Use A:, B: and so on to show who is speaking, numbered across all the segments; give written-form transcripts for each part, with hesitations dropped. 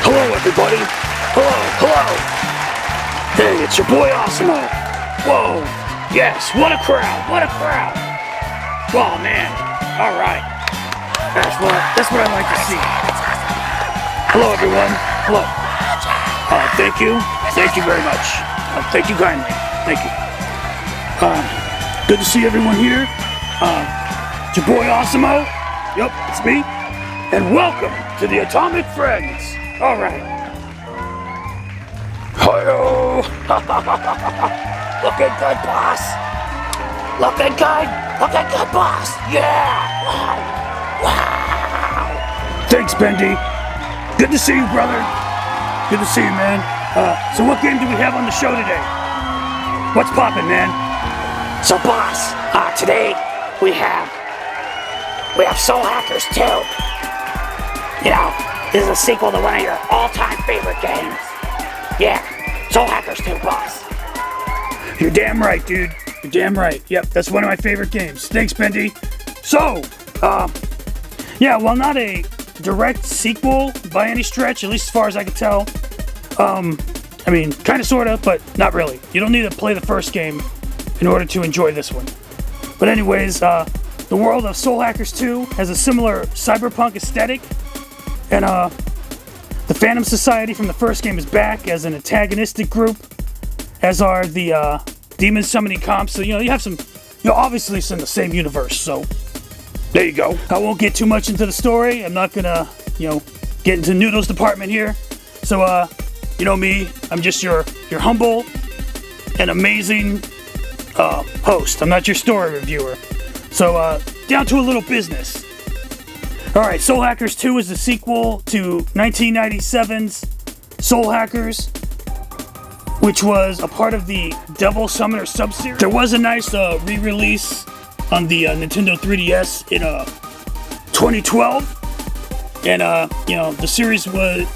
A: Hello, everybody. Hello, hello. Hey, it's your boy Osmo. Whoa. Yes, what a crowd, what a crowd. Oh, man. All right. That's what I like to see. Hello, everyone. Hello. Thank you. Thank you very much. Thank you kindly. Thank you. Good to see everyone here. It's your boy Osmo. Yup, it's me. And welcome to the Atomic Friends. All right. Hi-yo. Looking good, boss. Looking good. Looking good, boss. Yeah. Wow. Wow. Thanks, Bendy. Good to see you, brother. Good to see you, man. So what game do we have on the show today? What's poppin', man?
B: So, boss, today we have Soul Hackers 2. You know, this is a sequel to one of your all-time favorite games. Yeah, Soul Hackers 2, boss.
A: You're damn right, dude. You're damn right. Yep, that's one of my favorite games. Thanks, Bendy. So, yeah, while not a direct sequel by any stretch, at least as far as I can tell, I mean, kind of, sort of, but not really. You don't need to play the first game in order to enjoy this one. But anyways, the world of Soul Hackers 2 has a similar cyberpunk aesthetic, and the Phantom Society from the first game is back as an antagonistic group, as are the demon summoning comps. So, you have some, obviously it's in the same universe, so there you go. I won't get too much into the story. I'm not gonna, get into Noodlez department here. So, you know me, I'm just your humble and amazing host. I'm not your story reviewer. So, down to a little business. Alright, Soul Hackers 2 is the sequel to 1997's Soul Hackers, which was a part of the Devil Summoner sub-series. There was a nice re-release on the Nintendo 3DS in 2012. And, the series was,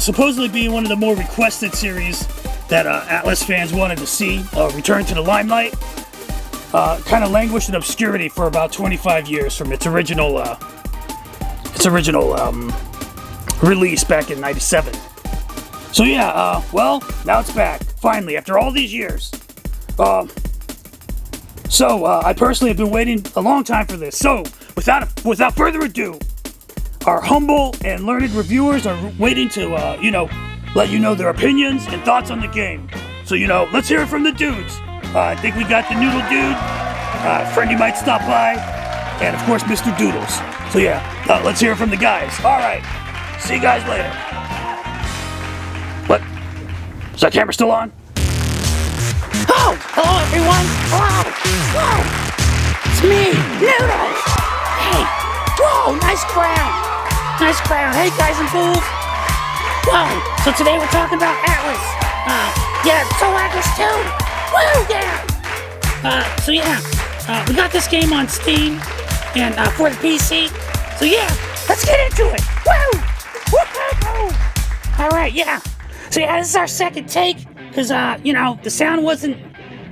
A: supposedly being one of the more requested series that Atlus fans wanted to see return to the limelight. Kind of languished in obscurity for about 25 years from its original release back in '97. So yeah, well, now it's back finally after all these years. I personally have been waiting a long time for this. So without further ado, our humble and learned reviewers are waiting to let you know their opinions and thoughts on the game. So let's hear it from the dudes. I think we got the Noodle Dude. Friendy might stop by, and of course Mr. Doodles. So yeah, let's hear it from the guys. All right, see you guys later. What? Is that camera still on?
B: Oh, hello everyone. Hello. Whoa. It's me, Noodlez. Hey. Whoa, nice crowd. Nice crowd. Hey guys and fools. Whoa. So today we're talking about Atlus. Yeah, Soul Hackers 2. Woo, yeah. So yeah, we got this game on Steam and for the PC. So yeah, let's get into it. Woo! Woo! All right, yeah. So yeah, this is our second take because the sound wasn't.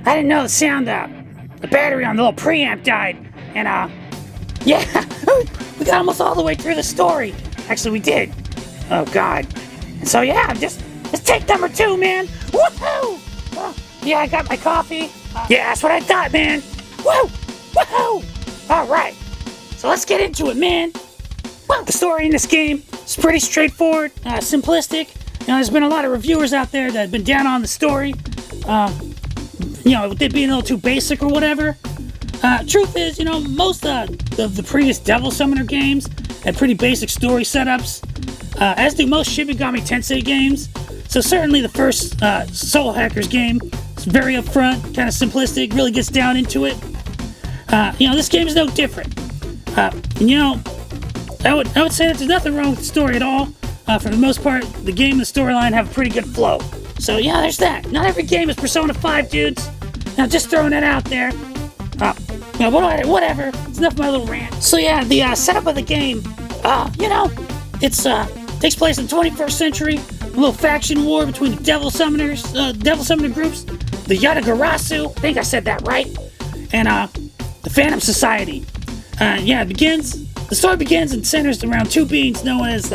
B: I didn't know the sound. The battery on the little preamp died, and yeah, we got almost all the way through the story. Actually, we did. Oh God. And so yeah, just take number 2, man. Woohoo! Yeah, I got my coffee. Yeah, that's what I thought, man. Woo! Woohoo! All right. So let's get into it, man. Well, the story in this game is pretty straightforward, simplistic. There's been a lot of reviewers out there that have been down on the story. It being a little too basic or whatever. Truth is, most of the previous Devil Summoner games had pretty basic story setups, as do most Shin Megami Tensei games. So certainly the first Soul Hackers game is very upfront, kind of simplistic, really gets down into it. This game is no different. I would say that there's nothing wrong with the story at all. For the most part, the game and the storyline have a pretty good flow. So yeah, there's that. Not every game is Persona 5, dudes. Now, just throwing that out there. Whatever. It's enough of my little rant. So yeah, the setup of the game, it's takes place in the 21st century. A little faction war between the Devil Summoner groups, the Yatagarasu, I think I said that right, and the Phantom Society. The story begins and centers around two beings known as,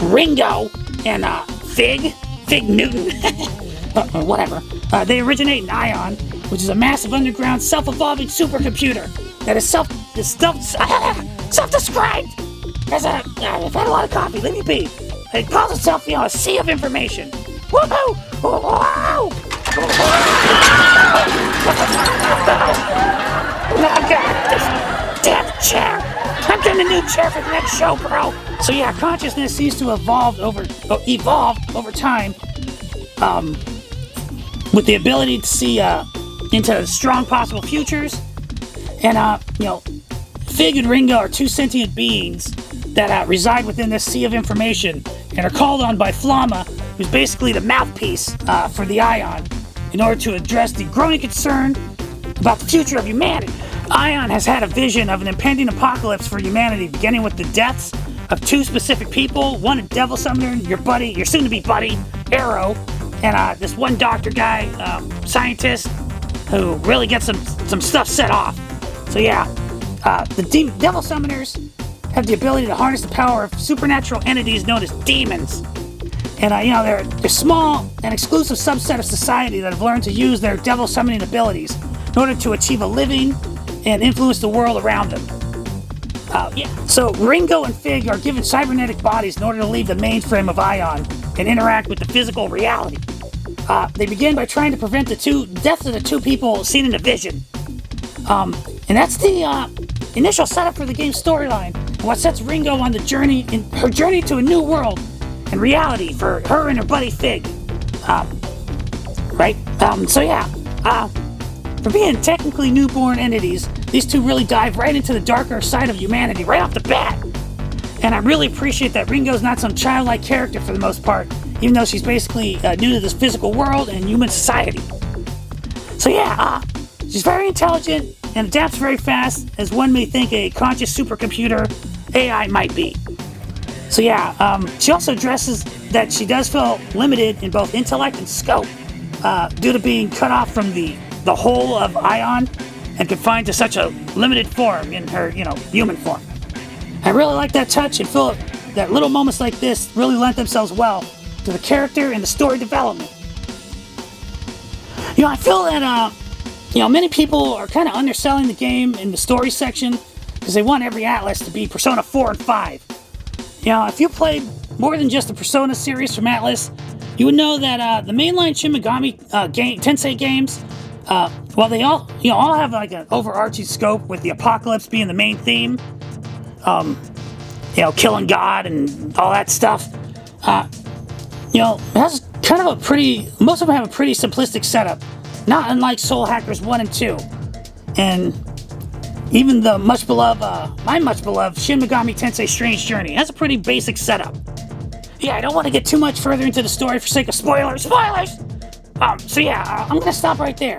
B: Ringo and Fig Newton, whatever. They originate in Ion, which is a massive underground self-evolving supercomputer that is self-described as a. I've had a lot of coffee. Let me be. It calls itself, a sea of information. Woohoo! Wow! Oh God! This damn chair! I'm getting a new chair for the next show, bro. So yeah, consciousness seems to evolve over time, with the ability to see into strong possible futures, and Fig and Ringo are two sentient beings that reside within this sea of information and are called on by Flama, who's basically the mouthpiece for the Ion, in order to address the growing concern about the future of humanity. Ion has had a vision of an impending apocalypse for humanity, beginning with the deaths of two specific people, one a devil summoner, your soon-to-be buddy, Arrow, and this one doctor guy, scientist, who really gets some stuff set off. So yeah, the devil summoners have the ability to harness the power of supernatural entities known as demons. And they're a small and exclusive subset of society that have learned to use their devil summoning abilities in order to achieve a living and influence the world around them. So Ringo and Fig are given cybernetic bodies in order to leave the mainframe of Ion and interact with the physical reality. They begin by trying to prevent the deaths of the two people seen in the vision. And that's the initial setup for the game's storyline, and what sets Ringo on her journey to a new world and reality for her and her buddy Fig. For being technically newborn entities, these two really dive right into the darker side of humanity right off the bat. And I really appreciate that Ringo's not some childlike character for the most part, even though she's basically new to this physical world and human society. So yeah, she's very intelligent and adapts very fast, as one may think a conscious supercomputer AI might be. So yeah, she also addresses that she does feel limited in both intellect and scope, due to being cut off from the whole of Ion and confined to such a limited form in her, human form. I really like that touch and feel that little moments like this really lend themselves well to the character and the story development. I feel that, many people are kind of underselling the game in the story section because they want every Atlus to be Persona 4 and 5. If you played more than just the Persona series from Atlus, you would know that the mainline Shin Megami Tensei games, while they all have like an overarching scope with the apocalypse being the main theme, killing God and all that stuff, it has kind of most of them have a pretty simplistic setup, not unlike Soul Hackers 1 and 2. And even the my much beloved Shin Megami Tensei Strange Journey has a pretty basic setup. Yeah, I don't want to get too much further into the story for sake of spoilers! So yeah, I'm gonna stop right there.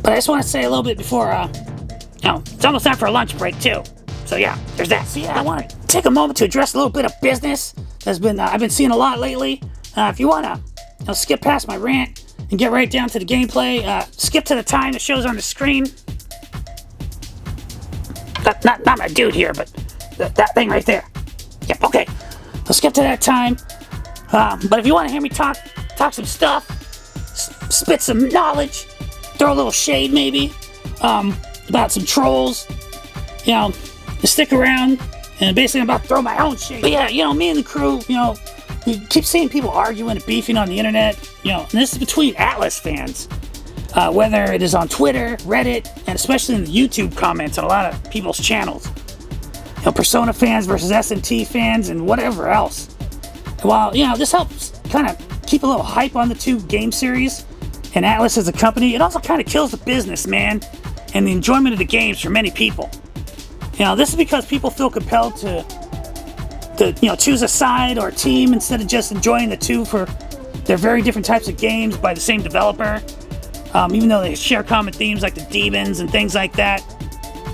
B: But I just want to say a little bit before, it's almost time for a lunch break too. So yeah, there's that. So yeah, I want to take a moment to address a little bit of business that's been I've been seeing a lot lately. If you want to skip past my rant and get right down to the gameplay, skip to the time that shows on the screen. Not my dude here, but that thing right there. Yep, okay. I'll skip to that time. But if you want to hear me talk some stuff, spit some knowledge, throw a little shade maybe, about some trolls, stick around, and basically I'm about to throw my own shade. But yeah, me and the crew, we keep seeing people arguing and beefing on the internet, and this is between Atlus fans. Whether it is on Twitter, Reddit, and especially in the YouTube comments on a lot of people's channels. Persona fans versus SMT fans and whatever else. And while, this helps kind of keep a little hype on the two game series and Atlus as a company, it also kind of kills the business, man, and the enjoyment of the games for many people. This is because people feel compelled to choose a side or a team instead of just enjoying the two for their very different types of games by the same developer. Even though they share common themes like the demons and things like that,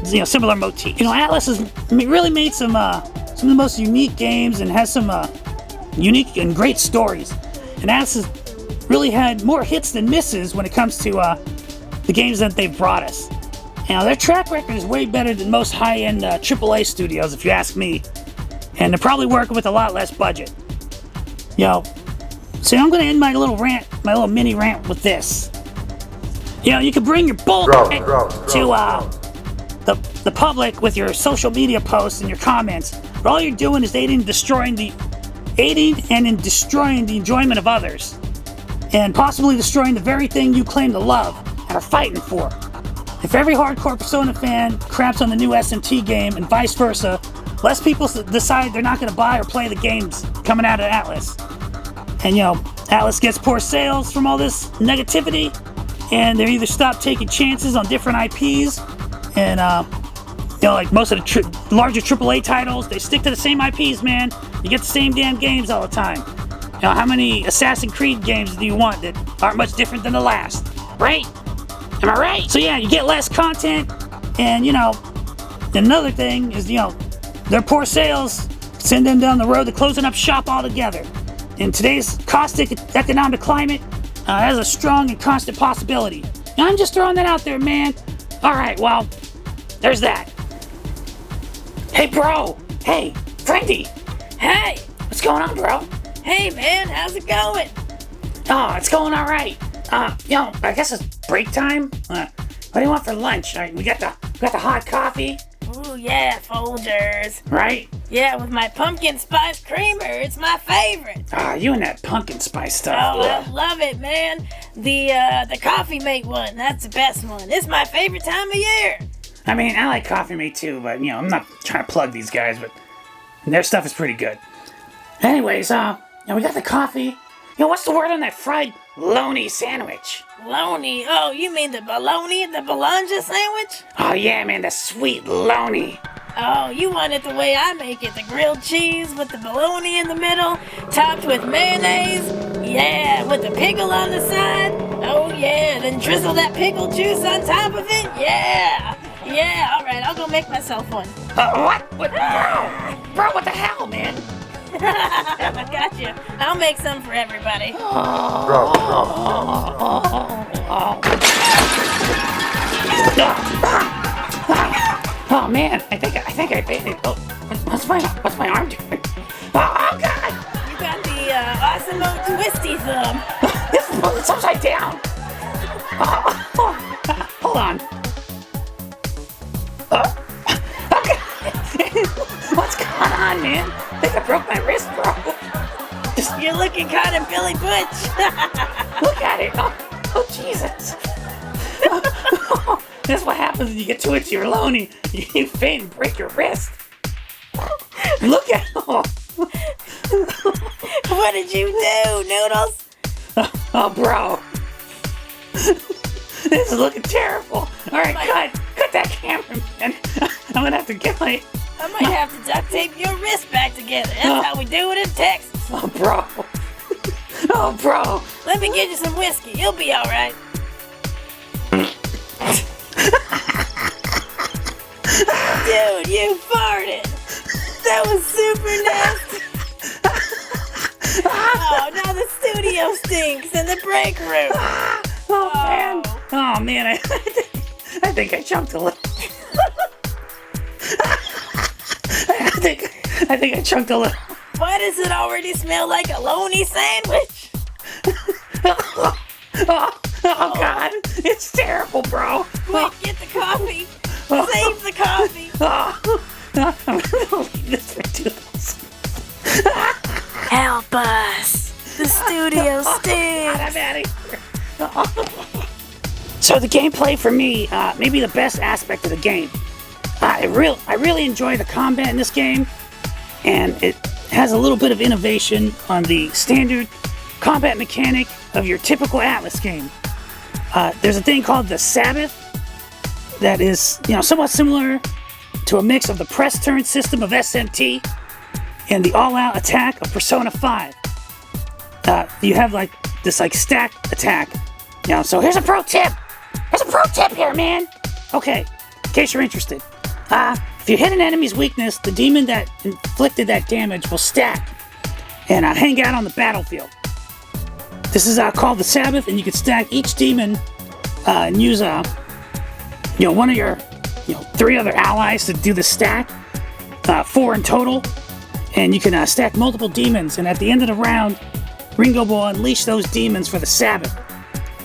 B: similar motifs. Atlus has really made some of the most unique games and has some unique and great stories. And Atlus has really had more hits than misses when it comes to the games that they've brought us. Their track record is way better than most high-end AAA studios, if you ask me.
A: and they're probably working with a lot less budget. So I'm gonna end my little rant, my little mini rant with this. You can bring your bullshit to the public with your social media posts and your comments, but all you're doing is aiding and destroying the enjoyment of others, and possibly destroying the very thing you claim to love and are fighting for. If every hardcore Persona fan craps on the new SMT game and vice versa, less people decide they're not going to buy or play the games coming out of Atlus. And Atlus gets poor sales from all this negativity, and they either stop taking chances on different IPs, and like most of the larger AAA titles, they stick to the same IPs, man. You get the same damn games all the time. How many Assassin's Creed games do you want that aren't much different than the last? Right? Am I right? So yeah, you get less content, and another thing is, their poor sales send them down the road to closing up shop altogether. In today's caustic economic climate, has a strong and constant possibility. I'm just throwing that out there, man. Alright, well, there's that. Hey, bro. Hey, friendy.
B: Hey,
A: What's going on, bro?
B: hey man, how's it going?
A: Oh, it's going alright. I guess it's break time. What do you want for lunch? We got the hot coffee.
B: Ooh yeah, Folgers.
A: Right?
B: Yeah, with my pumpkin spice creamer, it's my favorite.
A: You and that pumpkin spice stuff.
B: Oh, I love it, man. The Coffee Mate one, that's the best one. It's my favorite time of year.
A: I mean, I like Coffee Mate too, but I'm not trying to plug these guys, but their stuff is pretty good. Anyways, we got the coffee. What's the word on that fried LONI sandwich?
B: LONI? Oh, you mean the bologna and the bologna sandwich?
A: Oh yeah, man, the sweet LONI.
B: Oh, you want it the way I make it, the grilled cheese with the bologna in the middle, topped with mayonnaise, yeah, with the pickle on the side, oh yeah, then drizzle that pickle juice on top of it, yeah, alright, I'll go make myself one.
A: What? Bro, what the hell, man?
B: Gotcha, I'll make some for everybody.
A: Oh man, I think I bit it. Oh, what's my arm doing? Oh god!
B: You got the Awesome Twisty Thumb.
A: It's upside down. Hold on. Okay. What's going on, man? I think I broke my wrist, bro.
B: You're looking kind of Billy Butch.
A: Look at it. Oh Jesus. That's what happens when you get too into your LONI. You faint and break your wrist. Look at
B: What did you do, Noodles?
A: Oh, bro. This is looking terrible. All right, cut that camera, man. I'm gonna have to get my...
B: I might have to duct tape your wrist back together. That's how we do it in Texas.
A: Oh, bro. Oh, bro.
B: Let me get you some whiskey. You'll be all right. Dude, you farted. That was super nasty. Oh, now the studio stinks in the break room.
A: Oh, man. Oh, man. I think I chunked a little. I think I chunked a little.
B: Why does it already smell like a LONI sandwich?
A: Oh, God. It's terrible, bro.
B: Quick, get the coffee. Save the coffee.
A: I'm gonna leave this for Doodlez.
B: Help us. The studio stinks.
A: I'm out of here. So the gameplay for me, maybe the best aspect of the game. I really enjoy the combat in this game, and it has a little bit of innovation on the standard combat mechanic of your typical Atlus game. There's a thing called the Sabbath that is, somewhat similar to a mix of the press turn system of SMT and the all-out attack of Persona 5. You have this stack attack. So here's a pro tip. There's a pro tip here, man. Okay, in case you're interested. If you hit an enemy's weakness, the demon that inflicted that damage will stack and hang out on the battlefield. This is called the Sabbath, and you can stack each demon and use one of your 3 other allies to do the stack, 4 in total. and you can stack multiple demons, and at the end of the round, Ringo will unleash those demons for the Sabbath,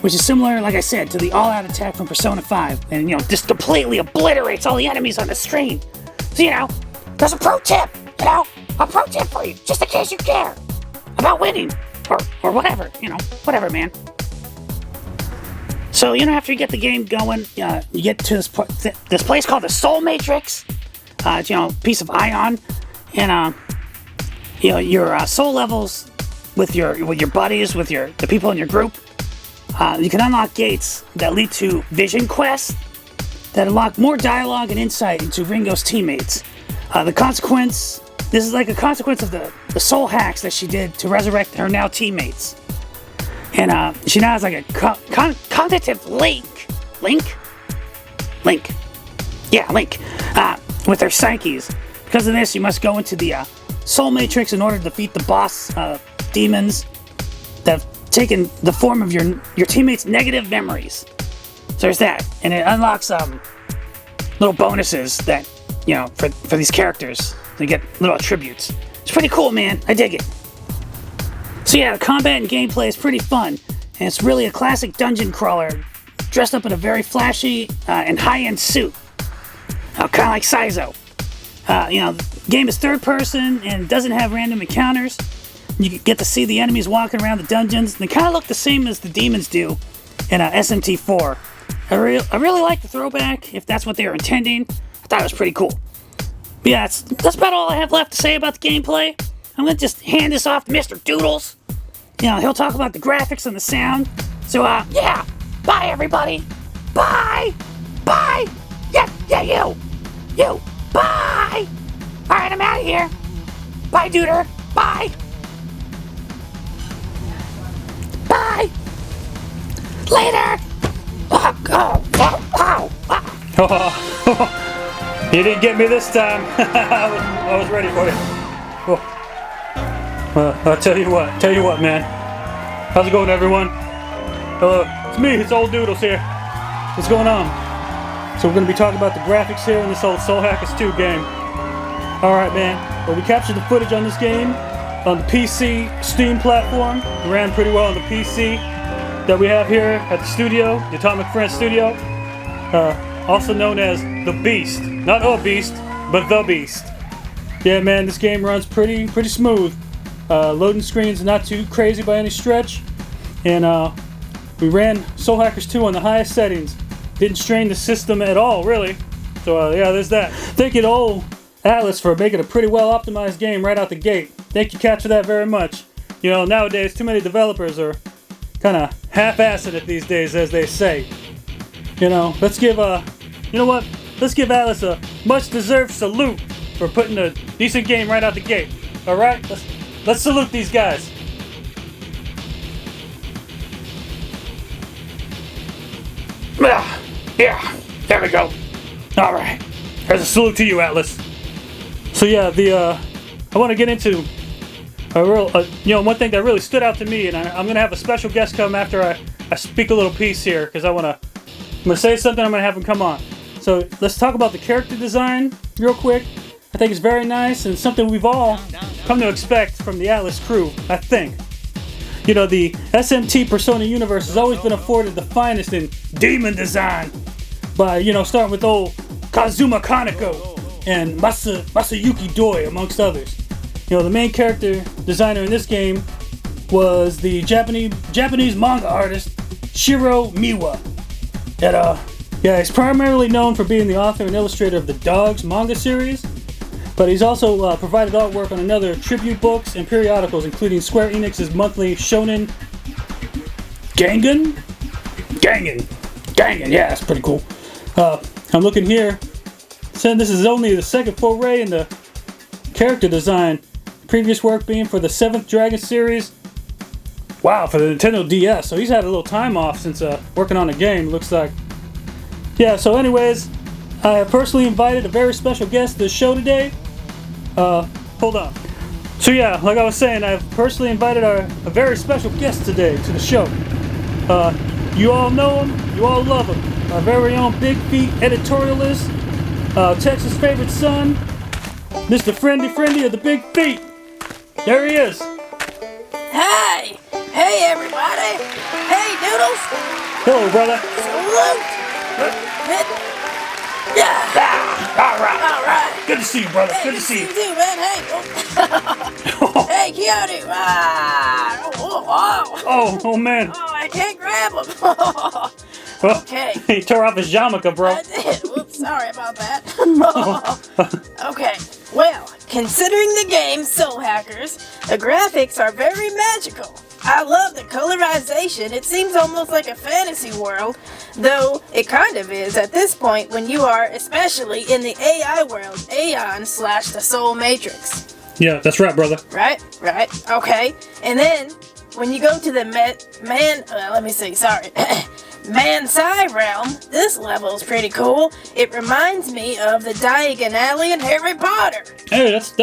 A: which is similar, like I said, to the all-out attack from Persona 5, and, just completely obliterates all the enemies on the screen. So, there's a pro tip, a pro tip for you, just in case you care about winning, or whatever, whatever, man. So, after you get the game going, you get to this place called the Soul Matrix. It's, piece of ion, and, your soul levels with your buddies, with the people in your group. You can unlock gates that lead to vision quests that unlock more dialogue and insight into Ringo's teammates. This is like a consequence of the soul hacks that she did to resurrect her now teammates. And she now has like a cognitive link with her psyches. Because of this, you must go into the Soul Matrix in order to defeat the boss demons that have taken the form of your teammates' negative memories. So there's that, and it unlocks little bonuses that for these characters. They get little attributes. It's pretty cool, man. I dig it. So yeah, the combat and gameplay is pretty fun, and it's really a classic dungeon crawler, dressed up in a very flashy and high-end suit, kind of like Saizo. The game is third person and doesn't have random encounters. You get to see the enemies walking around the dungeons, and they kind of look the same as the demons do in SMT4. I really like the throwback, if that's what they were intending. I thought it was pretty cool. But yeah, that's about all I have left to say about the gameplay. I'm going to just hand this off to Mr. Doodlez. He'll talk about the graphics and the sound. So, yeah. Bye, everybody. Bye. Bye. Yeah, you. Bye. All right, I'm out of here. Bye, Duder. Bye. Bye. Later.
B: Oh. You didn't get me this time. I was ready for you. Well, I'll tell you what, man. How's it going, everyone? Hello, it's me, it's old Doodlez here. What's going on? So we're going to be talking about the graphics here in this old Soul Hackers 2 game. Alright, man. Well, we captured the footage on this game on the PC Steam platform. It ran pretty well on the PC that we have here at the studio, the Atomic Friends Studio. Also known as The Beast. Not a beast, but The Beast. Yeah, man, this game runs pretty smooth. Loading screens not too crazy by any stretch. And we ran Soul Hackers 2 on the highest settings. Didn't strain the system at all, really. So yeah, there's that. Thank you to old Atlus for making a pretty well optimized game right out the gate. Thank you, Cat, for that very much. Nowadays, too many developers are kind of half-assing it these days, as they say. Let's give Let's give Atlus a much-deserved salute for putting a decent game right out the gate. All right, let's salute these guys.
A: Yeah, there we go. All right,
B: there's a salute to you, Atlus. So yeah, I want to get into one thing that really stood out to me, and I'm gonna have a special guest come after I speak a little piece here, because I'm gonna say something. I'm gonna have him come on. So let's talk about the character design real quick. I think it's very nice and something we've all come to expect from the Atlus crew, I think. The SMT Persona universe has always been afforded the finest in demon design by, starting with old Kazuma Kaneko and Masayuki Doi, amongst others. The main character designer in this game was the Japanese manga artist Shiro Miwa. He's primarily known for being the author and illustrator of the Dogs manga series, but he's also provided artwork on another tribute books and periodicals, including Square Enix's monthly Shonen Gangan. Yeah, that's pretty cool. I'm looking here, saying this is only the second foray in the character design. Previous work being for the 7th Dragon series. Wow, for the Nintendo DS. So he's had a little time off since working on the game, looks like. Yeah, so anyways, I have personally invited a very special guest to the show today. Hold on. So yeah, like I was saying, I've personally invited a very special guest today to the show. You all know him, you all love him. Our very own Big Feet editorialist, Texas' favorite son,
A: Mr. Friendly of the Big Feet. There he is.
B: Hey! Hey, everybody! Hey, Doodles!
A: Hello, brother.
B: Salute! Yeah! Alright!
A: Good to see you, brother.
B: Hey,
A: Good to see you.
B: You too, man. Hey! Hey, Keanu!
A: Oh, man.
B: Oh, I can't grab him!
A: Well,
B: Okay.
A: he tore off his yarmulke, bro.
B: I did. Whoops, sorry about that. Okay, well, considering the game Soul Hackers, the graphics are very magical. I love the colorization. It seems almost like a fantasy world, though it kind of is at this point when you are especially in the AI world, Aeon/the Soul Matrix.
A: Yeah, that's right, brother.
B: Right, okay. And then, when you go to the Man-Sai realm, this level's pretty cool. It reminds me of the Diagon Alley in Harry Potter.
A: Hey, that's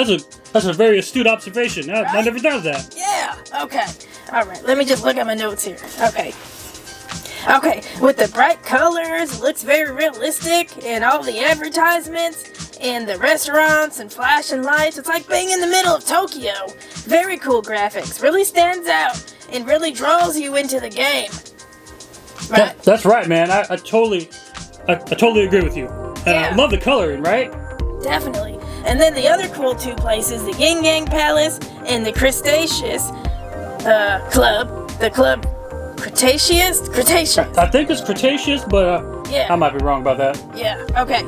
A: a very astute observation. I never thought of that.
B: Yeah, okay. Alright, let me just look at my notes here. Okay, with the bright colors, it looks very realistic, and all the advertisements, and the restaurants and flashing lights, it's like being in the middle of Tokyo. Very cool graphics, really stands out, and really draws you into the game. Right.
A: That's right, man. I totally agree with you. And
B: Yeah.
A: I love the coloring, right?
B: Definitely. And then the other cool two places, the Yin Yang Palace and the Cretaceous Club. The Club Cretaceous?
A: I think it's Cretaceous, but
B: Yeah.
A: I might be wrong about that.
B: Yeah, okay.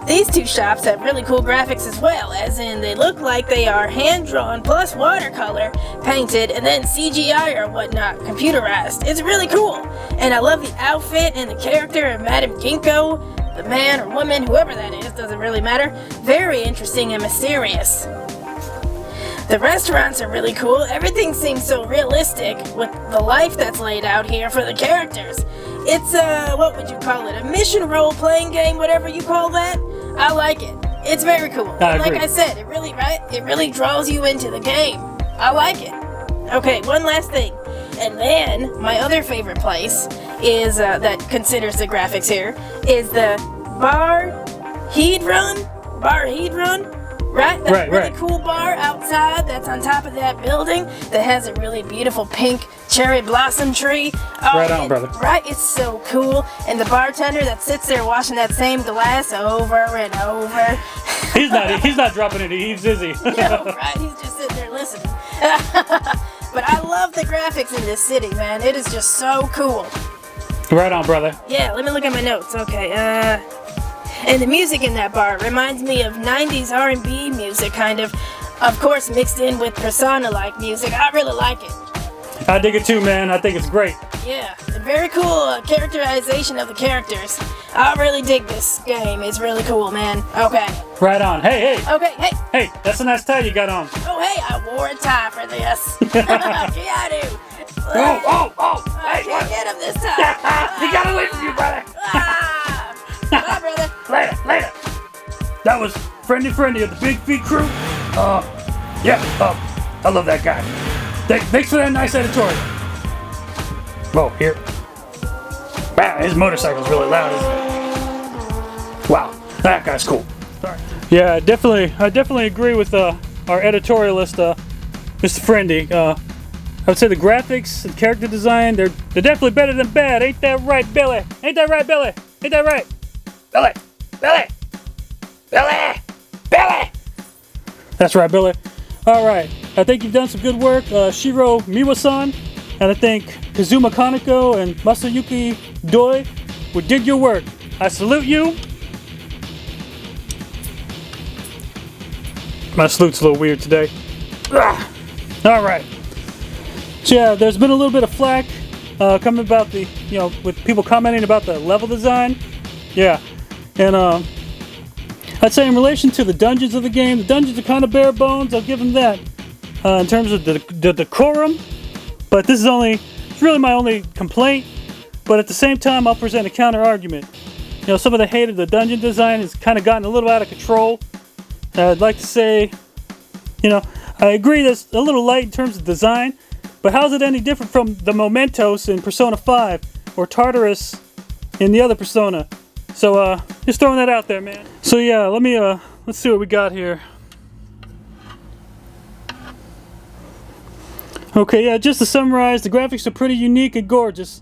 B: These two shops have really cool graphics as well, as in they look like they are hand-drawn plus watercolor painted and then CGI or whatnot, computerized. It's really cool. And I love the outfit and the character of Madame Ginkgo, the man or woman, whoever that is, doesn't really matter. Very interesting and mysterious. The restaurants are really cool. Everything seems so realistic with the life that's laid out here for the characters. It's what would you call it? A mission role-playing game, whatever you call that. I like it. It's very cool.
A: I
B: And like
A: agree.
B: I said, it really draws you into the game. I like it. Okay, one last thing. And then my other favorite place is that considers the graphics here is the Bar Hedron. Right? That really cool bar outside that's on top of that building that has a really beautiful pink cherry blossom tree. Oh,
A: Right on, brother.
B: Right? It's so cool. And the bartender that sits there washing that same glass over and over.
A: He's not dropping any eaves, is he?
B: No, right? He's just sitting there listening. But I love the graphics in this city, man. It is just so cool.
A: Right on, brother.
B: Yeah, let me look at my notes. Okay, and the music in that bar reminds me of 90s R&B music, kind of course mixed in with Persona-like music. I really like it.
A: I dig it too, man. I think it's great.
B: Yeah, a very cool characterization of the characters. I really dig this game. It's really cool, man. Okay.
A: Right on. Hey.
B: Okay, hey.
A: Hey, that's a nice tie you got on.
B: Oh, hey, I wore a tie for this. Keanu.
A: Oh.
B: I can't get him this time.
A: He got away from you, brother.
B: Bye, brother.
A: Later. That was Friendly of the Big Feet crew. I love that guy. Thanks for that nice editorial. Whoa, here. Wow, his motorcycle's really loud, isn't it? Wow, that guy's cool. Sorry. Yeah, I definitely agree with our editorialist, Mr. Friendly. I would say the graphics and character design, they're definitely better than bad. Ain't that right, Billy? Ain't that right, Billy? Ain't that right? Billy! That's right, Billy. All right, I think you've done some good work, Shiro Miwa-san, and I think Kazuma Kaneko and Masayuki Doi did your work. I salute you. My salute's a little weird today. All right. So yeah, there's been a little bit of flack coming about with people commenting about the level design. Yeah, and I'd say in relation to the dungeons of the game, the dungeons are kind of bare bones. I'll give them that in terms of the decorum. But this is it's really my only complaint. But at the same time, I'll present a counter argument. Some of the hate of the dungeon design has kind of gotten a little out of control. I'd like to say, I agree that's a little light in terms of design. But how's it any different from the Mementos in Persona 5 or Tartarus in the other Persona? So just throwing that out there, man. So yeah, let's see what we got here. Okay, yeah, just to summarize, the graphics are pretty unique and gorgeous.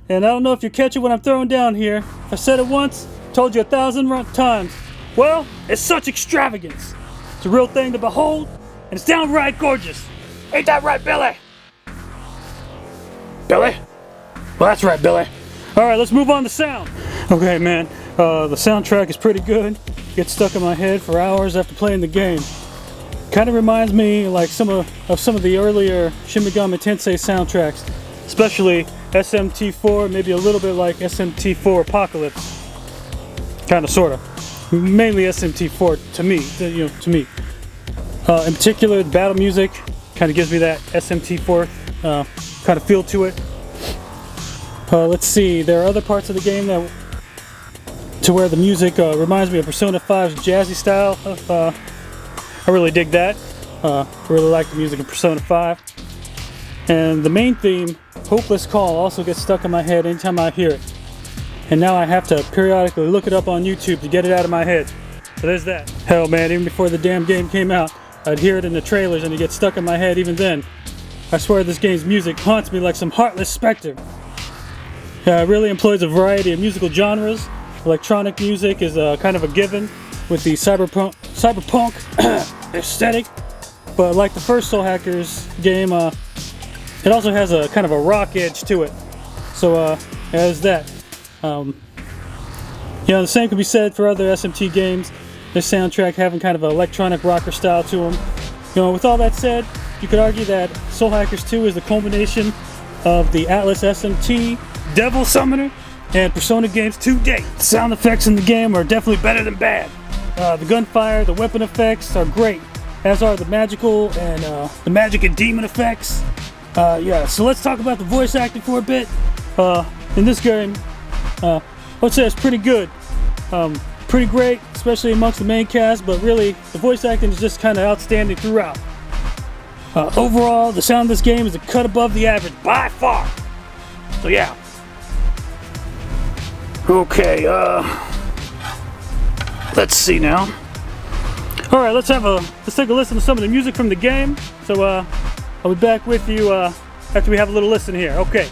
A: And I don't know if you're catching what I'm throwing down here. I said it once, told you 1,000 times. Well, it's such extravagance. It's a real thing to behold, and it's downright gorgeous. Ain't that right, Billy? Billy? Well, that's right, Billy. Alright, let's move on to sound. Okay, man, the soundtrack is pretty good. Gets stuck in my head for hours after playing the game. Kind of reminds me like some of the earlier Shin Megami Tensei soundtracks, especially SMT4, maybe a little bit like SMT4 Apocalypse. Kind of, sort of. Mainly SMT4 to me, to me. In particular, the battle music kind of gives me that SMT4 kind of feel to it. Let's see, there are other parts of the game that to where the music reminds me of Persona 5's jazzy style. I really dig that. I really like the music in Persona 5. And the main theme, Hopeless Call, also gets stuck in my head anytime I hear it. And now I have to periodically look it up on YouTube to get it out of my head. So there's that. Hell, man, even before the damn game came out, I'd hear it in the trailers and it gets stuck in my head even then. I swear this game's music haunts me like some heartless specter. It really employs a variety of musical genres. Electronic music is kind of a given with the cyberpunk aesthetic, but like the first Soul Hackers game, it also has a kind of a rock edge to it. So there's that. The same could be said for other SMT games. Their soundtrack having kind of an electronic rocker style to them. With all that said, you could argue that Soul Hackers 2 is the culmination of the Atlus SMT, Devil Summoner, and Persona games to date. The sound effects in the game are definitely better than bad. The gunfire, the weapon effects are great, as are the magical and the magic and demon effects. So let's talk about the voice acting for a bit. In this game, I would say it's pretty good. Pretty great, especially amongst the main cast, but really, the voice acting is just kind of outstanding throughout. Overall, the sound of this game is a cut above the average, by far. So yeah. Okay, let's see now. Alright, let's take a listen to some of the music from the game. So I'll be back with you after we have a little listen here. Okay.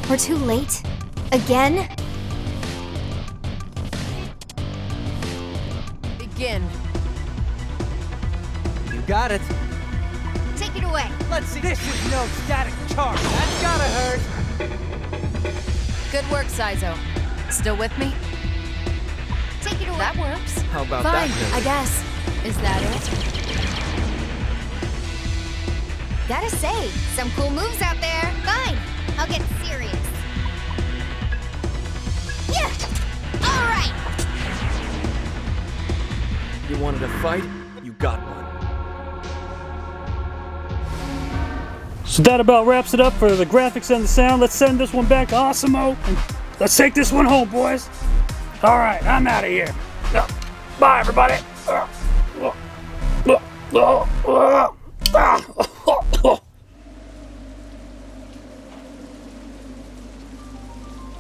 C: We're too late? Again?
D: Begin. You got it.
C: Take it away.
D: Let's see. This is no static charge. That's gotta hurt.
E: Good work, Saizo. Still with me?
C: Take it away.
E: That works.
D: How about
E: Fine,
D: that?
E: I guess. Is that it?
C: Gotta say, some cool moves out there. Fine, I'll get serious. Yeah! Alright!
D: You wanted a fight? You got one.
A: So that about wraps it up for the graphics and the sound. Let's send this one back to Osimo, and let's take this one home, boys. Alright, I'm out of here. Bye, everybody.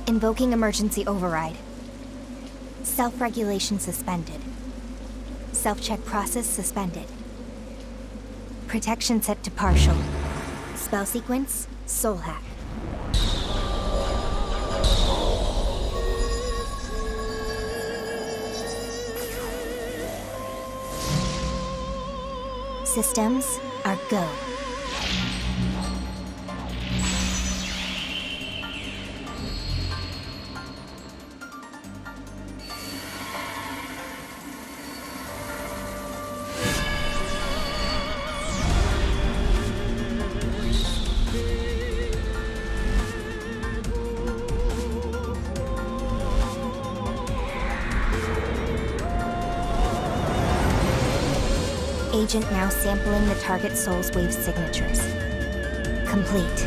C: Invoking emergency override. Self-regulation suspended. Self-check process suspended. Protection set to partial. Spell sequence, Soul Hack. Systems are go. Agent now sampling the target soul's wave signatures. Complete.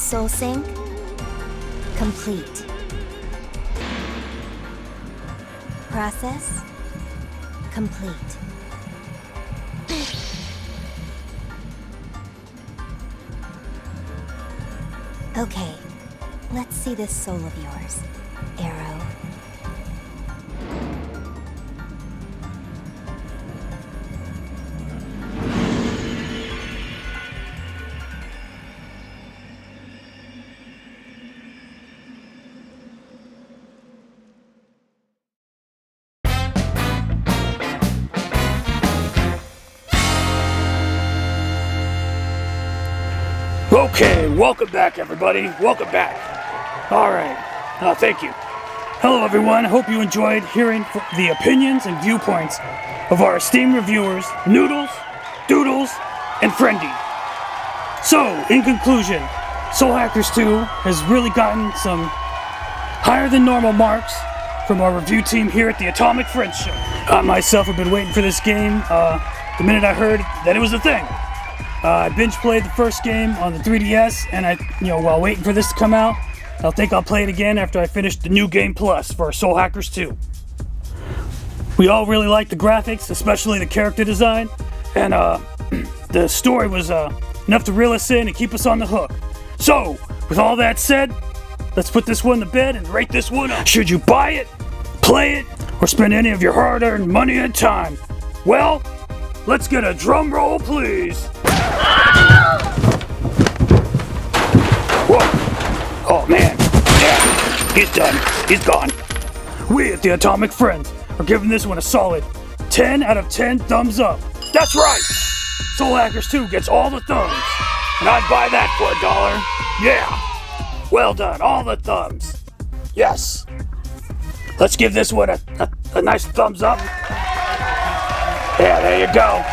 C: Soul sync complete. Process complete. Okay, let's see this soul of yours, Arrow.
A: Okay, welcome back, everybody. Welcome back. All right. Thank you. Hello, everyone. Hope you enjoyed hearing the opinions and viewpoints of our esteemed reviewers, Noodlez, Doodlez, and Friendy. So, in conclusion, Soul Hackers 2 has really gotten some higher than normal marks from our review team here at the Atomic Friends Show. I myself have been waiting for this game the minute I heard that it was a thing. I binge played the first game on the 3DS, and while waiting for this to come out, I think I'll play it again after I finish the new game plus for Soul Hackers 2. We all really liked the graphics, especially the character design, and the story was enough to reel us in and keep us on the hook. So, with all that said, let's put this one to bed and rate this one up. Should you buy it, play it, or spend any of your hard-earned money and time? Well, let's get a drum roll, please. Whoa. Oh man. Yeah. He's done. He's gone. We at the Atomic Friends are giving this one a solid 10 out of 10 thumbs up. That's right. Soul Hackers 2 gets all the thumbs. And I'd buy that for $1. Yeah. Well done. All the thumbs. Yes. Let's give this one a nice thumbs up. Yeah, there you go.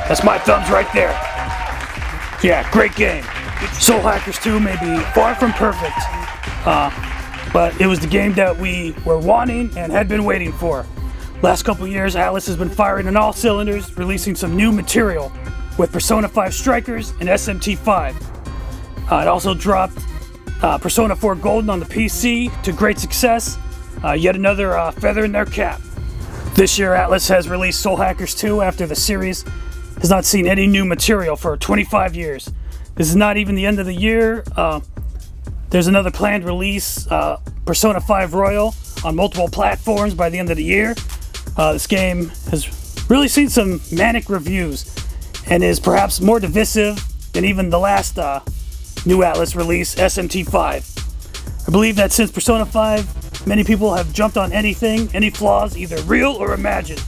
A: That's my thumbs right there. Yeah, great game. Soul Hackers 2 may be far from perfect, but it was the game that we were wanting and had been waiting for. Last couple years, Atlus has been firing on all cylinders, releasing some new material with Persona 5 Strikers and SMT5. It also dropped Persona 4 Golden on the PC to great success, yet another feather in their cap. This year, Atlus has released Soul Hackers 2 after the series has not seen any new material for 25 years. This is not even the end of the year. There's another planned release, Persona 5 Royal, on multiple platforms by the end of the year. This game has really seen some manic reviews and is perhaps more divisive than even the last new Atlus release, SMT5. I believe that since Persona 5, many people have jumped on anything, any flaws, either real or imagined,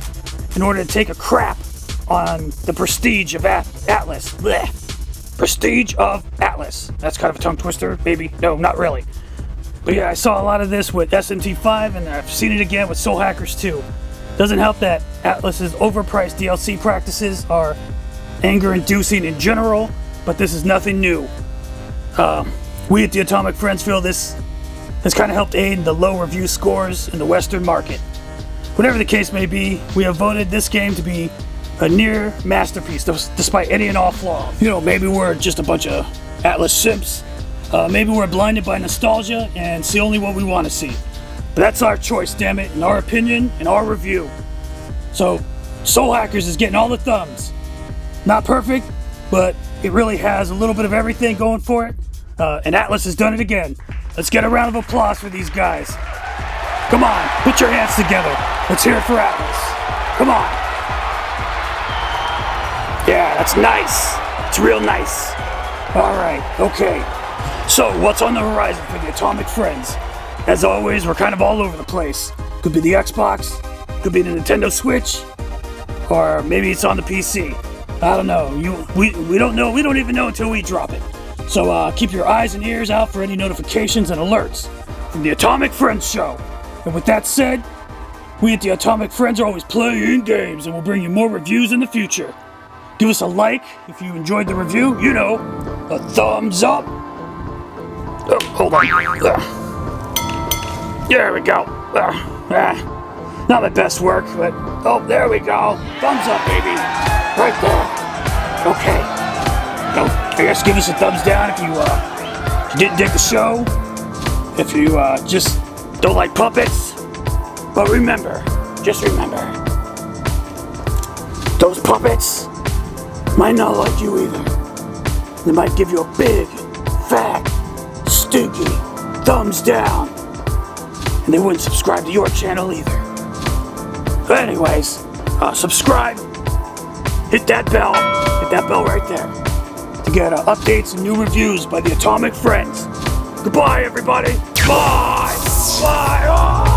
A: in order to take a crap on the prestige of Atlus. Blech. Prestige of Atlus. That's kind of a tongue twister, maybe. No, not really. But yeah, I saw a lot of this with SMT5, and I've seen it again with Soul Hackers 2. Doesn't help that Atlus's overpriced DLC practices are anger-inducing in general, but this is nothing new. We at the Atomic Friends feel this has kind of helped aid in the low review scores in the Western market. Whatever the case may be, we have voted this game to be a near masterpiece, despite any and all flaws. Maybe we're just a bunch of Atlus simps. Maybe we're blinded by nostalgia and see only what we want to see. But that's our choice, damn it, and our opinion and our review. So, Soul Hackers is getting all the thumbs. Not perfect, but it really has a little bit of everything going for it. And Atlus has done it again. Let's get a round of applause for these guys. Come on, put your hands together. Let's hear it for Atlus. Come on. Yeah, that's nice. It's real nice. All right, okay. So, what's on the horizon for the Atomic Friends? As always, we're kind of all over the place. Could be the Xbox, could be the Nintendo Switch, or maybe it's on the PC. I don't know. We don't know. We don't even know until we drop it. So keep your eyes and ears out for any notifications and alerts from the Atomic Friends Show. And with that said, we at the Atomic Friends are always playing games, and we'll bring you more reviews in the future. Give us a like if you enjoyed the review. A thumbs up. Oh, hold on. There we go. Not my best work, but oh, there we go. Thumbs up, baby. Right there. Okay. I guess give us a thumbs down if you you didn't dig the show, if you just don't like puppets, but remember, just remember, those puppets might not like you either. They might give you a big, fat, stinky thumbs down, and they wouldn't subscribe to your channel either. But anyways, subscribe, hit that bell right there to get updates and new reviews by the Atomic Friends. Goodbye, everybody. Bye. Bye. Oh.